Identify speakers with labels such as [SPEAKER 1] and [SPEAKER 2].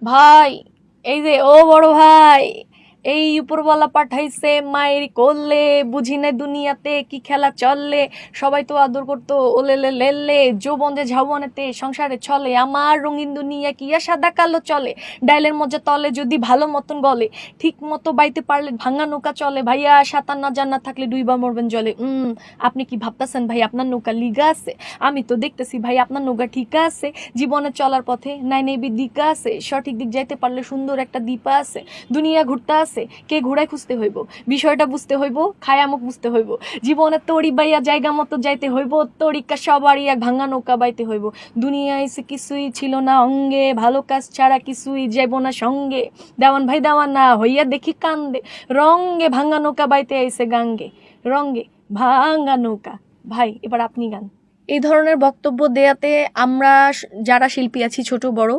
[SPEAKER 1] ভাই এই যে ও বড় ভাই, এই উপরওয়ালা পাঠাইছে মায়ের করলে, বুঝি না দুনিয়াতে কি খেলা চললে, সবাই তো আদর করতো ওলেলে লেলে, যৌবনে ঝাউবনেতে সংসারে চলে, আমার রঙিন দুনিয়া কি আর সাদা কালো চলে, ডাইলের মধ্যে তলে যদি ভালো মতন গলে, ঠিক মতো বাইতে পারলে ভাঙা নৌকা চলে, ভাইয়া সাঁতার না জানা থাকলে ডুইবা মরবেন জলে। আপনি কি ভাবতেছেন ভাই আপনার নৌকা লিগা আছে? আমি তো দেখতেছি ভাই আপনার নৌকা ঠিক আছে, জীবনে চলার পথে নাই নেবি দিকা আছে, সঠিক দিক যাইতে পারলে সুন্দর একটা দীপা আছে, দুনিয়া ঘুরতে আছে কে ঘুরায় খুঁজতে হইব, বিষয়টা বুঝতে হইব, খায়ামুখ বুঝতে হইব, জীবনে তড়ি বাইয়া জায়গা মতো যাইতে হইব, তরিকা সবারই এক ভাঙা নৌকা বাইতে হইব, দুনিয়ায় এসে কিছুই ছিল না অঙ্গে, ভালো কাজ ছাড়া কিছুই যাইব না সঙ্গে, দেওয়ান ভাই দেওয়ান না হইয়া দেখি কান্দে, রঙ্গে ভাঙা নৌকা বাইতে আইসে গাঙ্গে, রঙ্গে ভাঙা নৌকা। ভাই এবার আপনি গান। এই ধরনের বক্তব্য দেয়াতে আমরা যারা শিল্পী আছি ছোট বড়